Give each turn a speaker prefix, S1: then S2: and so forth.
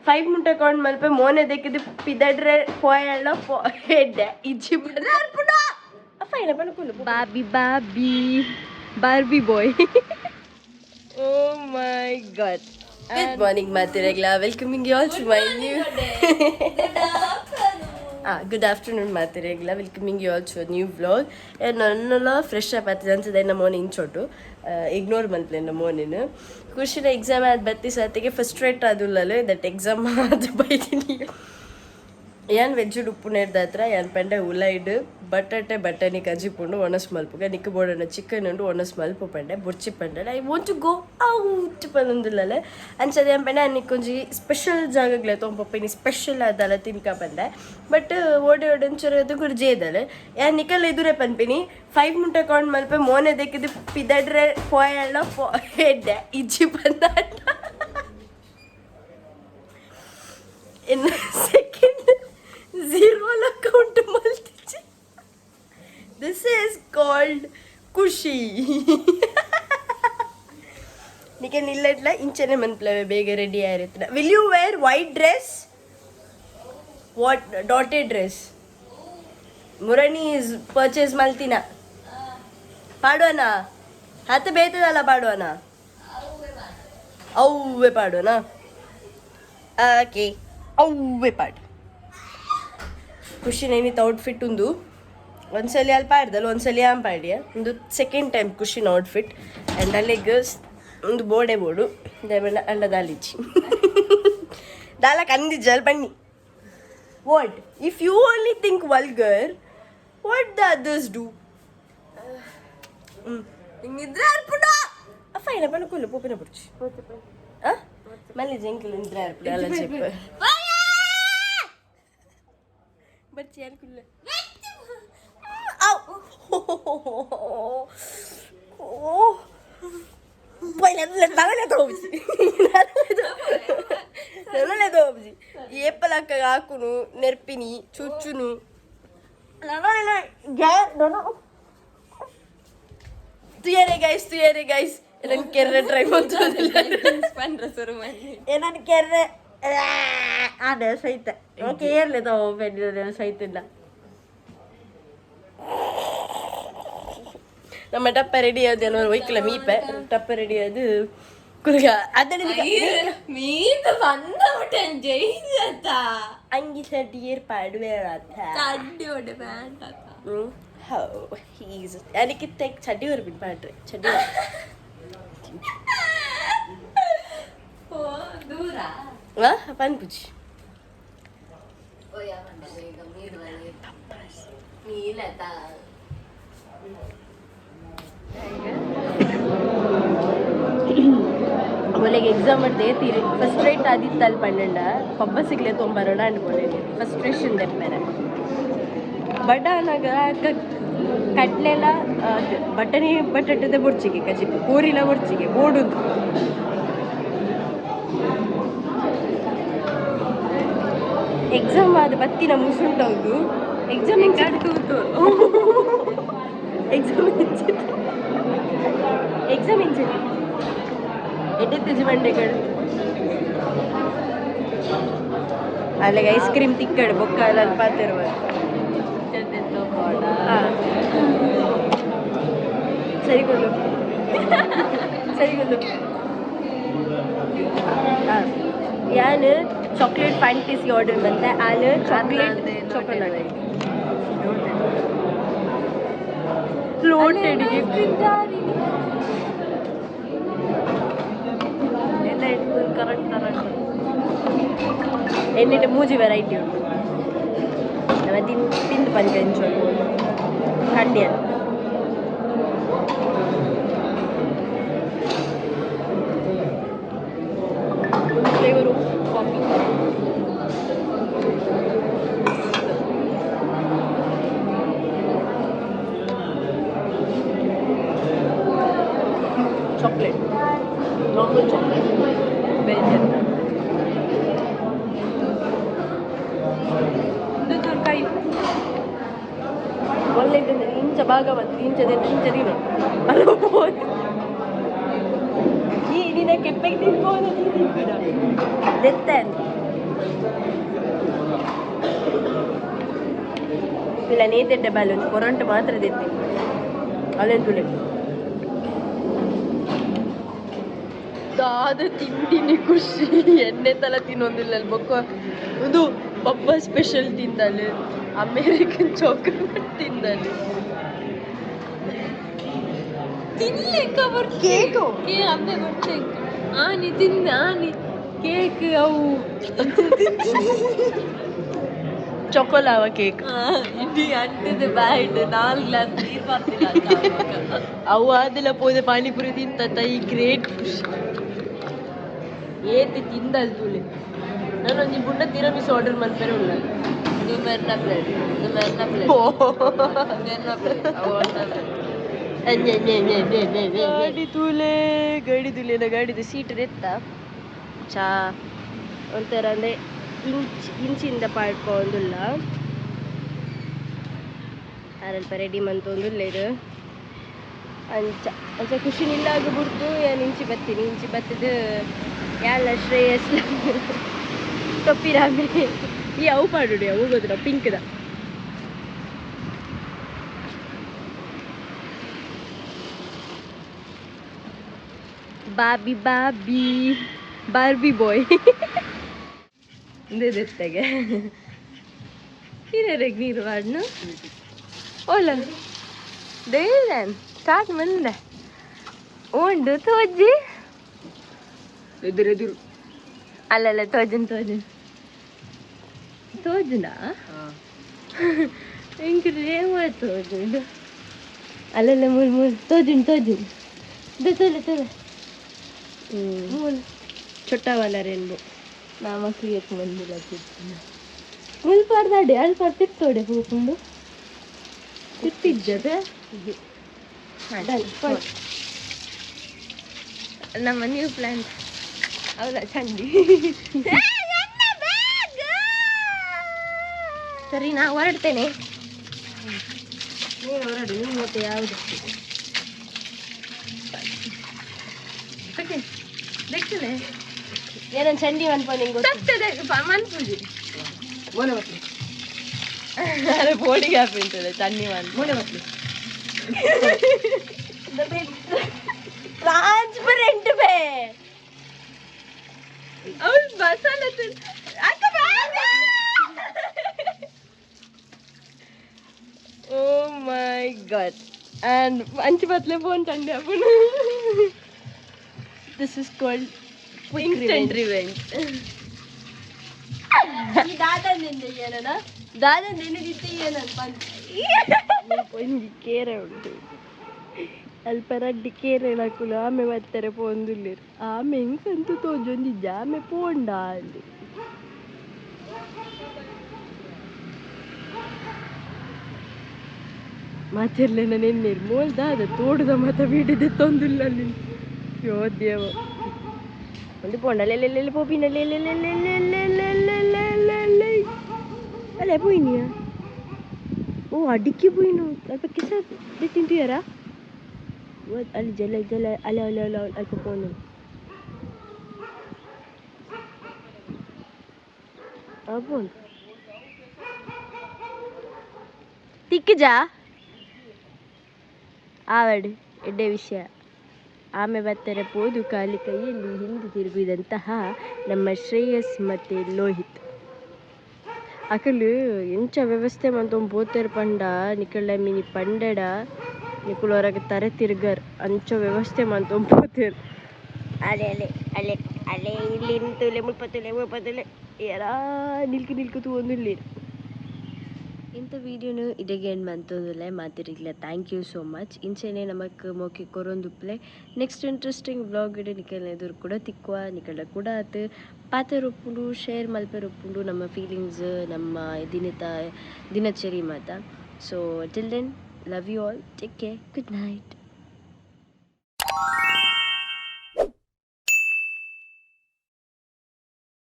S1: 5 minutes account malpe mone dekide pidadre poyalla hedde ichi puno fine panukulu Barbie boy. Oh my god. Good morning Matiregla, welcoming you all to my new good afternoon Matiregla, welcoming you all to a new vlog. Nannala fresh up at the morning chotu ignore malplen morning ಖುಷಿನ exam ಆದ ಬತ್ತಿ ಸತಿಗೆ ಫಸ್ಟ್ರೇಟ್ ಆದುಲ್ಲೇ that exam ಆದ ಬೈತೀನಿ ಏನ್ veg ಉಪ್ಪು ನೇರ್ದ ಹತ್ರ ಏನ್ ಪೆಂಡೆ ಉಲೈಡ್ ಬಟಾಟೆ ಬಟಾಣಿ ಕಜಿಪುಂಡು ಒಣಸ್ ಮಲ್ಪುಗ ನಿಕ್ಕು ಬೋಡನ ಚಿಕನ್ ಉಂಡು ಒಣಸ್ ಮಲ್ಪು ಪೆಂಡೆ ಬುರ್ಚಿ ಪೆಂಡೆ I want to go out ಪಂದಿಲ್ಲಲೆ ಅಂಚದ ಏನ್ ಪೆಂಡೆ ನಿಕ್ಕೊಂಜಿ ಸ್ಪೆಷಲ್ ಜಾಗಗ್ಲೆ ತೊಂಪಪ್ಪಿನಿ ಸ್ಪೆಷಲ್ ಆದಲ್ಲ ತಿನ್ಕ ಪಂಡೆ ಬಟ್ ಓಡಿ ಒಂಚೂರದು ಗುರ್ಜೇದಲೆ ಏನ್ ನಿಕಲ್ ಎದುರೇ ಪನ್ಪಿನಿ 5 minutes account malpe mone dekide pidadre poyalla hedde ichi pandaಟ in second zero account maltichi. This is called kushi. Nike nilladla inchene manplave bega ready ayiruttna. Will you wear white dress? What dotted dress? Murani is purchase maltina. ಪಾಡೋಣ ಹತ್ತು ಬೇಯ್ತದಲ್ಲ ಪಾಡೋಣ ಅವ್ವೆ ಪಾಡೋಣ okay ಅವ್ವೆ ಪಾಡು ಖುಷಿ ನೇನಿತ್ತು outfit ಒಂದು ಒಂದ್ಸಲಿ ಅಲ್ಲಿ ಪಾಡ್ದಲ್ಲ ಒಂದ್ಸಲಿ am ಪಾಡಿಯ ಒಂದು ಸೆಕೆಂಡ್ ಟೈಮ್ ಖುಷಿನ ಔಟ್ಫಿಟ್ ಆ್ಯಂಡ್ ಅಲ್ಲಿಗೆ ಒಂದು ಬೋಡೆ ಬೋಡು ದೇವಣ್ಣ ಅಲ್ಲ ದಾಲಿಚ್ಚಿ ದಾಲ ಕಂದಿಜ್ಜಲ್ ಬನ್ನಿ what if you only think vulgar what the others do ನಿದ್ರೆ ಅರ್ಪುಡ ಫೈನ ಪಣ ಕುಲ್ಲು ಪೋಪಿನ ಪುಡ್ಚಿ ಮಲ್ಲಿ ಜಂಕಿಲು ನಿದ್ರೆ ಅರ್ಪುಡ ಅಲ್ಲ ಚೆಪ್ಪ ಬರ್ಚಿ ಯಾರು ಕುಲ್ಲ తోబుజి ఏపలక్క ఆకును నెర్పిని చుచ్చును tuyere guys enan kerre try ಮಾಡ್ತಿಲ್ಲ ಸ್ಪಂದ್ರ ಶುರು ಮಾಡಿ enan kerre ಅದೇ ಸೈತ ಓಕೆ ಏರ್ಲೆ ತೋ ಬೆಂಡಿನ ಸೈತಿಲ್ಲ ನಮ್ಮ ಟಪ್ಪ ರೆಡಿ ಆದ ಏನೋ ವೈಕಲ ಮೀಪೆ ಟಪ್ಪ ರೆಡಿ ಆದ ಕುರುಗ ಅದನ್ನ ಮೀತ ಬಂದ ಮಟನ್ ಜೈಜತ ಅಂಗಿ ಸಡಿ ಏರ್ಪಾಡು ಬೇಡತ ಚಡ್ಡಿ ಒಡೆ ಬೇಡ how he's എനിക്ക് ടെക് ചടി വരപ്പിൻ പാട്ട് ചടി ഓ ദൂരാ വാ പൻ പുച്ച് ഓ യാ മണ്ട മീർ വലേ നീലത ಅವಳಿಗೆ ಎಕ್ಸಾಮ್ ಮಾಡಿದೆ ತೀರಿ ಫಸ್ಟ್ರೇಟ್ ಆದಿತ್ತಲ್ಲಿ ಪಣ್ಣಂಡ ಪಬ್ಬ ಸಿಗ್ಲೆ ತೊಂಬರೋಣ ಅನ್ಕೊಂಡೆ ಫಸ್ಟ್ರೇಷನ್ ದೆಪ್ಪೆರೆ ಬಡ ನಾಗ ಕಟ್ಲೆಲ್ಲ ಬಟಣಿ ಬಟಾಟದ ಬುರ್ಚಿಗೆ ಕಜಿಪು ಪೂರಿಲ ಬುರ್ಚಿಗೆ ಬೋಡುದು ಎಕ್ಸಾಮ್ ಆದ ಬತ್ತಿನ ಮುಸುಂಟೌದು ಎಕ್ಸಾಮ್ ತೂತು ಎಕ್ಸಾಮ್ ಎಂಚಿತ್ತು ಎಡ್ಡೆತ್ತಿಜಿ ಮಂಡೆಗಳು ಅಲ್ಲಿಗೆ ಐಸ್ ಕ್ರೀಮ್ ತಿಕ್ಕಡು ಬೊಕ್ಕ ಅಲ್ಲಿ ಪಾತಿರುವ ಸರಿಗೊಳ್ಳು ಯಾನು ಚಾಕ್ಲೇಟ್ ಫ್ಯಾಂಟಸಿ ಆರ್ಡರ್ ಬಂದೆ ಆಲು ಚಾಕ್ಲೇಟ್ ಚಾಕೊಲೇಟ್ ಲೋಟೆಡ್ ಎಲ್ಲ ಇಟ್ಟು ಕರೆಕ್ಟ್ എന്നിട്ട് മൂജി വെറൈറ്റി ഉണ്ട് നമ്മൾ തിന്ന് പഞ്ചു കണ്ടിയാൽ flavour coffee chocolate normal chocolate veg ಅಂತ ಒಳ್ಳೆದಂದ್ರೆ ಇಂಚ ಭಾಗ ಬಂತು ಇಂಚ ದಿನ ಅಲ್ಲೋದು ಈ ದಿನ ಕೆಪ್ಪೆಗೆ ತಿನ್ಬೋದು ದೆತ್ತೇನು ಇಲ್ಲ ನೇತೆಡ್ಡೆ ಬಾಲು ಕೊರಂಟು ಮಾತ್ರ ತೆತ್ತಿ ಅಲ್ಲೆಂತುಲೆ ದಾದ ತಿಂತೀನಿ ಖುಷಿ ಎಣ್ಣೆ ತಲ ತಿನ್ನೊಂದಿಲ್ಲ ಬೊಕ್ಕ ಇದು ಪಪ್ಪ ಸ್ಪೆಷಲ್ ತಿಂದಲು ಅಮೇರಿಕನ್ ಚಾಕ್ಲೇಟ್ ತಿಂದಲು ತಿನ್ಲಿಕ್ಕ ಕೇಕು ಅಮ್ಮೆ ಬರ್ತೆ ಆನಿ ತಿಂದ ಆನಿ ಕೇಕ್ ಅವು ಚೊಕೊಲಾವ ಕೇಕ್ ಇಡೀ ಅಂಟದ ಬ್ಯಾಡ್ 4 ಗ್ಲಾಸ್ ನೀರು ಬರ್ತಿಲ್ಲ ಅವು ಅದೆಲ್ಲ ಪೋದೆ ಪಾನಿಪುರಿ ತಿಂತ ಈ ಗ್ರೇಟ್ ಖುಷಿ ಏತಿ ತಿಂದಲ್ ತೂಲೆ ನಾನೊಂದು ಬುಂಡ ತಿರಮಿಸ್ ಆರ್ಡರ್ ಮಲ್ಪೆರೆ ಉಳ್ಳ ಇದು ಮೆರ್ನ ಪ್ಲೇಟ್ ಗಾಡಿ ತೂಲೆ ಗಾಡಿದು ಸೀಟ್ ಎತ್ತ ಚಾ ಒಂಥರ ಅಂದರೆ ಇಂಚಿಂದ ಪಾಡ್ಕೊಂದಿಲ್ಲ ಅರಲ್ಪ ರೆಡಿ ಮಂತೊಂದಿಲ್ಲ ಇದು ಅಂಚ ಖುಷಿನಿಲ್ಲ ಆಗಿಬಿಡ್ತು ಏನು ಇಂಚಿ ಬತ್ತಿದ್ದು ಎಲ್ಲ ಶ್ರೇಯಸ್ ತೊಪ್ಪಿರಾಮೆ ಈ ಅವು ಪಾಡುಡಿ ಅವು ಗೊತ್ತಿರ ಪಿಂಕ್ದ ಬಾರ್ಬಿ ಬಾಯ್ ಇದೆತ್ತಾಗೆ ಹಿರಿಯರಿಗೆ ನೀರು ಮಾಡ್ನು ಓಲ ದೇನ್ ಸ್ಟಾರ್ಟ್ ಮಂದೆ ಉಂಡು ತೋಜಿ ಎದುರು ಅಲ್ಲಲ್ಲ ತೋಜುನಾ ಹೆಂಗ್ರೆ ತೋಜುಂಡು ಅಲ್ಲಲ್ಲ ಮೂರು ತೋಜುಂಡು ತೊಲೆ ಮೂಲು ಚೊಟ್ಟವಲ್ಲ ರೇನ್ಬೋ ನಾಮ ಕ್ರಿಯೇಟ್ ಮಂದಿಲ್ಲ ಮುಲ್ಪಾಡ್ದಾಡೆ ಅಲ್ಪಾಡ್ ತಿರ್ತೋಡೆ ಹೋಗ್ಕೊಂಡು ತಿರ್ತಿದ್ದೆ ನಮ್ಮ ನ್ಯೂ ಪ್ಲಾನ್ ಅವಳ ಚಂಡಿ ಸರಿ ನಾ ಹೊರಡ್ತೇನೆ ನೀನು ಹೊರಡು ನೀನು ಮತ್ತೆ ಯಾವುದು देखते ಏನನ್ ಚಂಡಿ ಮನ್ಪನಿ ಗೊತ್ತದೆ ಮನ್ಪುಜಿ ಬೋನೆ ಬತ್ಲಿ ಅರೆ ಬೋಡಿಗೆ ಹಾಪಿಂತದೆ ಚಂಡಿ ಮನ್ ಬೋನೆ ಬತ್ಲಿ ಟ್ರಾನ್ಸ್ಪರೆಂಟ್ ಬೇ ಅವ್ರು ಬಸಲ್ಲ ಅಕ್ಕ ಓ ಮೈ ಗಾಡ್ ಅಂಡ್ ಅಂಚಿ ಬತ್ಲೆ ಫೋನ್ ಚಂಡಿ ಹಾಪುನು This is called instant revenge. दादा निन्ने ಏನನ ದಾದಾ ನೆನೆದಿತ್ತೆ ಏನಂತ ಒಂದು ಕೇರೆ ಉಂಟು ಅಲ್ಪರಡ್ಡಿ ಕೇರೆ ಹಾಕುಲು ಆಮೆ ಬರ್ತಾರೆ ಪೋಂದುಲ್ಲಿರು ಆಮೆ ಹೆಂಗಂತೂ ತೋಜೊಂದಿದ್ದ ಆಮೆ ಪೋಂಡ ಅಲ್ಲಿ ಮಾತೆರ್ಲೆ ನಾನು ಎನ್ನೇರು ಮೋಲ್ದಾದ ತೋಡುದ ಮತ ಬಿಡಿದೆ ತೊಂದಿಲ್ಲ ಅಲ್ಲಿ ಯೋ ದೇವ ಒಂದು ಪೊಂಡಲ್ಲೆಲ್ಲೆಲ್ಲೆ ಅಲ್ಲೇ പോയിനിയ ഓ അടിക്ക് പോയിനു അല്പ കിസ തിന്തിയരാ ಅಲ್ಲಿ ಜಲ ಅಲ್ಲ ಅಲ್ಪ പോന്നു അപ്പോൾ ತಿಕ್ಕಜಾ ಆವಡ್ ಎಡ್ಡೆ ವಿಷಯ ಆಮೆ ಬರ್ತಾರೆ ಪೋದು ಖಾಲಿ ಕೈಯಲ್ಲಿ ಹಿಂದೆ ತಿರುಗಿದಂತಹ ನಮ್ಮ ಶ್ರೇಯಸ್ ಮತ್ತು ಲೋಹಿತ್ ಅಕಲು ಎಂಚ ವ್ಯವಸ್ಥೆ ಮಂತೊಂದು ಪೋತೇರು ಪಂಡ ನಿಕಳ ಮಿನಿ ಪಂಡಡ ನಿಕುಲು ಹೊರಗೆ ತರೆ ತಿರುಗರ್ ಅಂಚ ವ್ಯವಸ್ಥೆ ಮಂತೊಂದು ಪೋತೇರು ಅಲೆ ಇಲ್ಲಿ ನಿಂತುಲೆ ಮುಪ್ಪತ್ತುಲೆ ಯಾರಾ ನಿಲ್ಕು ತೂಂದಿಲ್ಲ ಇಂಥ ವೀಡಿಯೋನು ಇದಕ್ಕೆ ಎಂಡ್ ಮಂತೊಂದುಲ್ಲೆ ಮಾತಿರಿಗ್ಲ ಥ್ಯಾಂಕ್ ಯು ಸೋ ಮಚ್ ಇಂಚೆನೆ ನಮಕ್ ಮೊಕ್ಕೆ ಕೊರೊಂದುಪ್ಲೆ ನೆಕ್ಸ್ಟ್ ಇಂಟ್ರೆಸ್ಟಿಂಗ್ ವ್ಲಾಗ್ ಇಡೆ ನಿಕಲ್ನ ಎದುರು ಕೂಡ ತಿಕ್ಕುವ ನಿಕಲ್ನ ಕೂಡ ಆತು ಪಾತೆರೊಪ್ಪುಂಡು ಶೇರ್ ಮಲ್ಪೆರೊಪ್ಪುಂಡು ನಮ್ಮ ಫೀಲಿಂಗ್ಸ್ ನಮ್ಮ ದಿನಚರಿ ಮಾತ so till then love you all take care good night